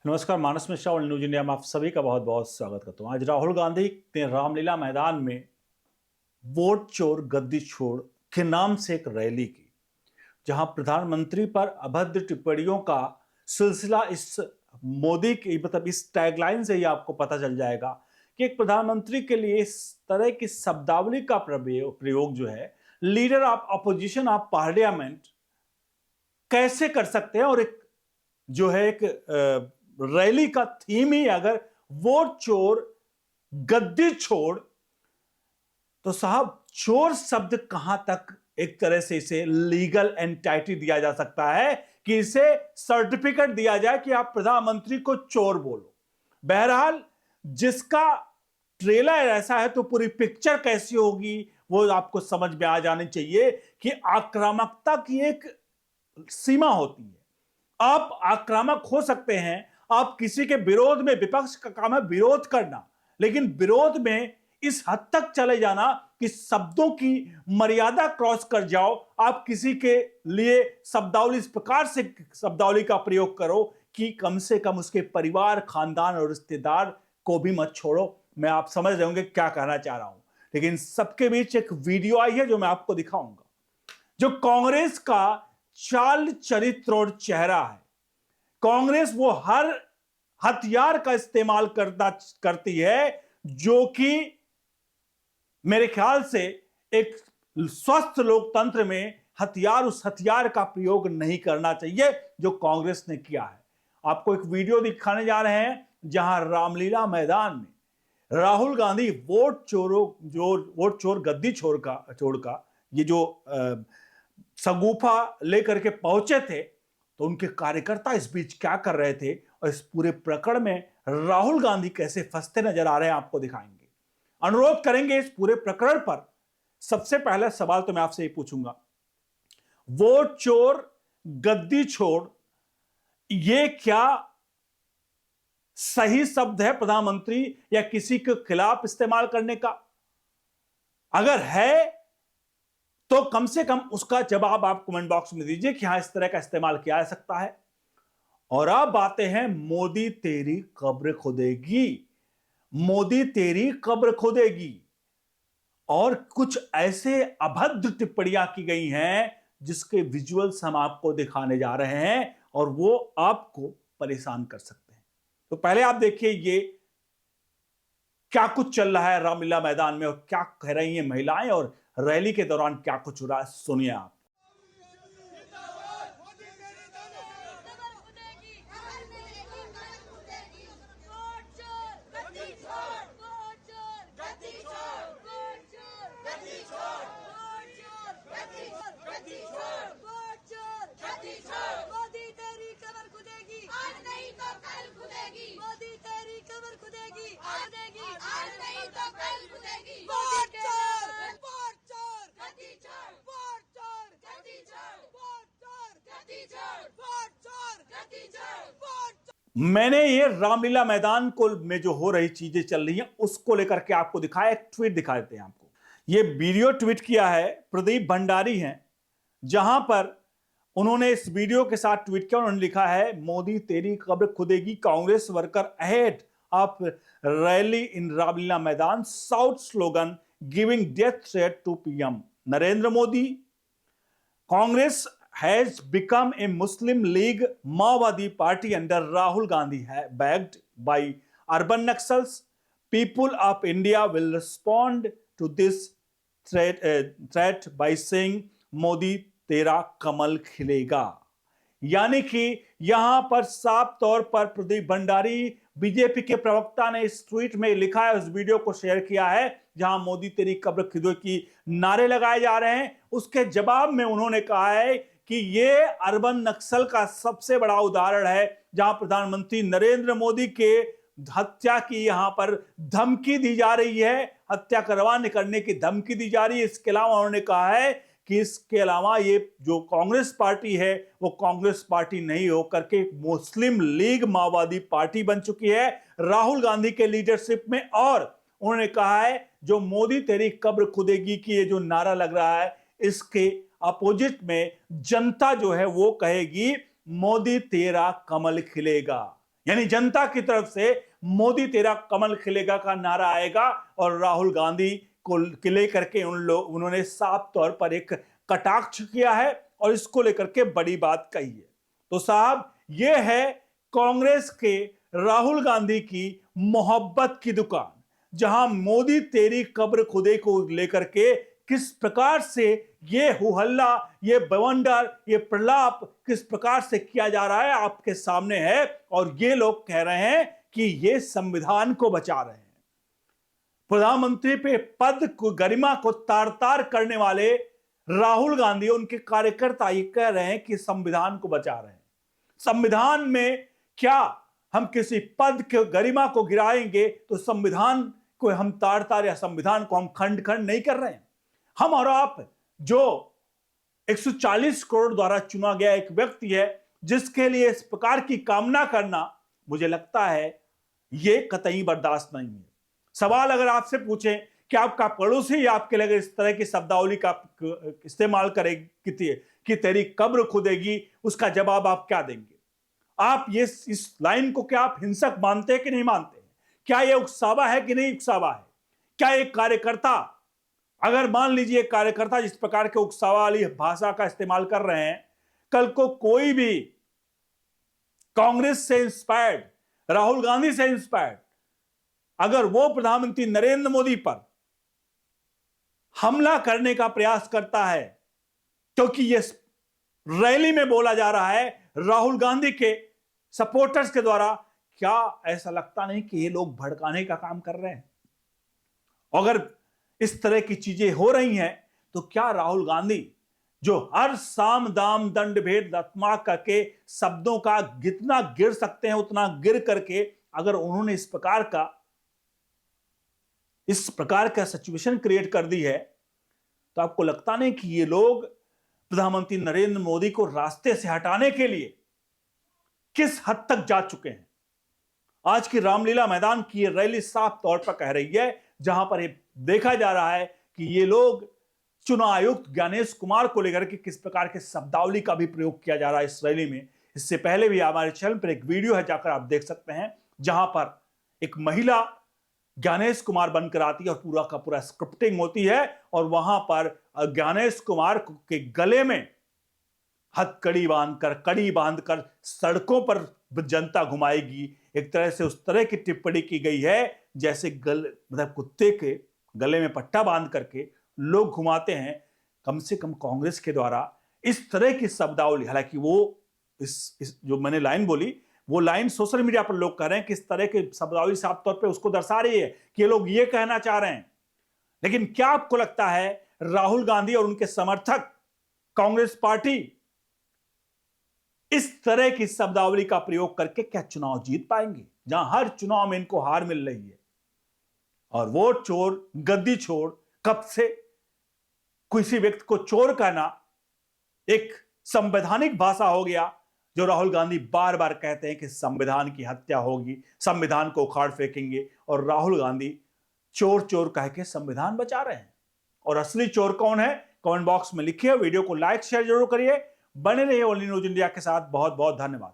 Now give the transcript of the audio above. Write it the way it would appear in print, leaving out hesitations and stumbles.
नमस्कार, मानस मिश्रा और news India में आप सभी का बहुत बहुत स्वागत करता हूं। आज राहुल गांधी ने रामलीला मैदान में वोट चोर गद्दी छोड़ के नाम से एक रैली की, जहां प्रधानमंत्री पर अभद्र टिप्पणियों का सिलसिला इस मोदी की इस टैगलाइन से ही आपको पता चल जाएगा कि एक प्रधानमंत्री के लिए इस तरह की शब्दावली का प्रयोग जो है, leader of opposition of parliament कैसे कर सकते हैं। और एक जो है एक रैली का थीम ही अगर वोट चोर गद्दी छोड़, तो साहब चोर शब्द कहां तक एक तरह से इसे लीगल एंटाइटी दिया जा सकता है कि इसे सर्टिफिकेट दिया जाए कि आप प्रधानमंत्री को चोर बोलो। बहरहाल जिसका ट्रेलर ऐसा है तो पूरी पिक्चर कैसी होगी वो आपको समझ में आ जानी चाहिए कि आक्रामकता की एक सीमा होती है। आप आक्रामक हो सकते हैं, आप किसी के विरोध में, विपक्ष का काम है विरोध करना, लेकिन विरोध में इस हद तक चले जाना कि शब्दों की मर्यादा क्रॉस कर जाओ, आप किसी के लिए शब्दावली इस प्रकार से शब्दावली का प्रयोग करो कि कम से कम उसके परिवार, खानदान और रिश्तेदार को भी मत छोड़ो। मैं आप समझ रहे होंगे क्या कहना चाह रहा हूं, लेकिन सबके बीच एक वीडियो आई है जो मैं आपको दिखाऊंगा, जो कांग्रेस का चाल चरित्र और चेहरा है। कांग्रेस वो हर हथियार का इस्तेमाल करती है जो कि मेरे ख्याल से एक स्वस्थ लोकतंत्र में उस हथियार का प्रयोग नहीं करना चाहिए जो कांग्रेस ने किया है। आपको एक वीडियो दिखाने जा रहे हैं जहां रामलीला मैदान में राहुल गांधी वोट चोर गद्दी छोड़ का ये जो सगुफा लेकर के पहुंचे थे, तो उनके कार्यकर्ता इस बीच क्या कर रहे थे और इस पूरे प्रकरण में राहुल गांधी कैसे फंसते नजर आ रहे हैं आपको दिखाएंगे। अनुरोध करेंगे इस पूरे प्रकरण पर। सबसे पहला सवाल तो मैं आपसे ही पूछूंगा, वोट चोर गद्दी छोड़ ये क्या सही शब्द है प्रधानमंत्री या किसी के खिलाफ इस्तेमाल करने का? अगर है तो कम से कम उसका जवाब आप कमेंट बॉक्स में दीजिए कि हां इस तरह का इस्तेमाल किया जा सकता है। और अब आते हैं मोदी तेरी कब्र खोदेगी, मोदी तेरी कब्र खोदेगी। और कुछ ऐसे अभद्र टिप्पणियां की गई हैं जिसके विजुअल्स हम आपको दिखाने जा रहे हैं और वो आपको परेशान कर सकते हैं। तो पहले आप देखिए ये क्या कुछ चल रहा है रामलीला मैदान में और क्या कह रही हैं महिलाएं और रैली के दौरान क्या कुछ हो रहा है, सुनिए आप। मैंने ये रामलीला मैदान को में जो हो रही चीजें चल रही हैं उसको लेकर के आपको दिखाया, एक ट्वीट दिखा देते हैं आपको। ये वीडियो ट्वीट किया है प्रदीप भंडारी हैं, जहां पर उन्होंने इस वीडियो के साथ ट्वीट किया। उन्होंने लिखा है, मोदी तेरी कब्र खुदेगी, Congress worker ahead of rally in Ramlila Maidan, shout slogan giving death threat to PM Narendra Modi. Congress has become a Muslim League Maowadi party under Rahul Gandhi, backed by urban Naxals. People of India will respond to this threat by saying Modi तेरा कमल खिलेगा। यानी कि यहां पर साफ तौर पर Pradeep Bhandari BJP के प्रवक्ता ने इस ट्वीट में लिखा है, उस वीडियो को शेयर किया है जहां मोदी तेरी कब्र खुदेगी की नारे लगाए जा रहे हैं। उसके जवाब में उन्होंने कहा है कि ये अर्बन नक्सल का सबसे बड़ा उदाहरण है जहां प्रधानमंत्री नरेंद्र मोदी के हत्या की यहां पर धमकी दी जा रही है, हत्या करने की धमकी दी जा रही है। इसके अलावा उन्होंने कहा है कि इसके अलावा ये जो कांग्रेस पार्टी है वो कांग्रेस पार्टी नहीं होकर के मुस्लिम लीग माओवादी पार्टी बन चुकी है राहुल गांधी के लीडरशिप में। और उन्होंने कहा है जो मोदी तेरी कब्र खुदेगी की ये जो नारा लग रहा है, इसके अपोजिट में जनता जो है वो कहेगी मोदी तेरा कमल खिलेगा। यानी जनता की तरफ से मोदी तेरा कमल खिलेगा का नारा आएगा और राहुल गांधी को लेकर के उन्होंने साफ तौर पर एक कटाक्ष किया है और इसको लेकर के बड़ी बात कही है। तो साहब, यह है कांग्रेस के राहुल गांधी की मोहब्बत की दुकान, जहां मोदी तेरी कब्र खुदे को लेकर के किस प्रकार से ये हुहल्ला, ये बवंडर, ये प्रलाप किस प्रकार से किया जा रहा है आपके सामने है। और ये लोग कह रहे हैं कि ये संविधान को बचा रहे हैं। प्रधानमंत्री पे पद को, गरिमा को तार तार करने वाले राहुल गांधी, उनके कार्यकर्ता ये कह रहे हैं कि संविधान को बचा रहे हैं। संविधान में क्या हम किसी पद के गरिमा को गिराएंगे तो संविधान को हम तार तार या संविधान को हम खंड खंड नहीं कर रहे हैं। हम और आप जो 140 करोड़ द्वारा चुना गया एक व्यक्ति है, जिसके लिए इस प्रकार की कामना करना मुझे लगता है ये कतई बर्दाश्त नहीं है। सवाल अगर आपसे पूछें कि आपका पड़ोसी आपके लिए इस तरह की शब्दावली का इस्तेमाल करे कि तेरी कब्र खुदेगी, उसका जवाब आप क्या देंगे? आप ये इस लाइन को क्या आप हिंसक मानते हैं कि नहीं मानते हैं? क्या ये उकसावा है कि नहीं उकसावा है? क्या एक कार्यकर्ता, अगर मान लीजिए कार्यकर्ता जिस प्रकार के उकसावा वाली भाषा का इस्तेमाल कर रहे हैं, कल को कोई भी कांग्रेस से इंस्पायर्ड, राहुल गांधी से इंस्पायर्ड, अगर वो प्रधानमंत्री नरेंद्र मोदी पर हमला करने का प्रयास करता है, क्योंकि ये रैली में बोला जा रहा है राहुल गांधी के सपोर्टर्स के द्वारा, क्या ऐसा लगता नहीं कि ये लोग भड़काने का काम कर रहे हैं? अगर इस तरह की चीजें हो रही हैं तो क्या राहुल गांधी, जो हर साम दाम दंड भेद दत्मा करके शब्दों का जितना गिर सकते हैं उतना गिर करके, अगर उन्होंने इस प्रकार का सिचुएशन क्रिएट कर दी है, तो आपको लगता नहीं कि ये लोग प्रधानमंत्री नरेंद्र मोदी को रास्ते से हटाने के लिए किस हद तक जा चुके हैं? आज की रामलीला मैदान की ये रैली साफ तौर पर कह रही है, जहां पर ये देखा जा रहा है कि ये लोग चुनाव आयुक्त ज्ञानेश कुमार को लेकर के किस प्रकार के शब्दावली का भी प्रयोग किया जा रहा है इस रैली में। इससे पहले भी हमारे चैनल पर एक वीडियो है, जाकर आप देख सकते हैं, जहां पर एक महिला ज्ञानेश कुमार बनकर आती है और पूरा का पूरा स्क्रिप्टिंग होती है और वहां पर ज्ञानेश कुमार के गले में हथकड़ी बांधकर, कड़ी बांधकर सड़कों पर जनता घुमाएगी। एक तरह से उस तरह की टिप्पणी की गई है जैसे मतलब कुत्ते के गले में पट्टा बांध करके लोग घुमाते हैं। कम से कम कांग्रेस के द्वारा इस तरह की शब्दावली, हालांकि वो इस जो मैंने लाइन बोली, वो लाइन सोशल मीडिया पर लोग कह रहे हैं कि इस तरह की शब्दावली साफ तौर पे उसको दर्शा रही है कि ये लोग ये कहना चाह रहे हैं। लेकिन क्या आपको लगता है राहुल गांधी और उनके समर्थक कांग्रेस पार्टी इस तरह की शब्दावली का प्रयोग करके क्या चुनाव जीत पाएंगे, जहां हर चुनाव में इनको हार मिल रही है? और वोट चोर, गद्दी छोड़, कब से किसी व्यक्ति को चोर कहना एक संवैधानिक भाषा हो गया, जो राहुल गांधी बार बार कहते हैं कि संविधान की हत्या होगी, संविधान को उखाड़ फेंकेंगे, और राहुल गांधी चोर चोर कह के संविधान बचा रहे हैं। और असली चोर कौन है, कमेंट बॉक्स में लिखिए। वीडियो को लाइक शेयर जरूर करिए। बने रहिए ओनली न्यूज इंडिया के साथ। बहुत बहुत धन्यवाद।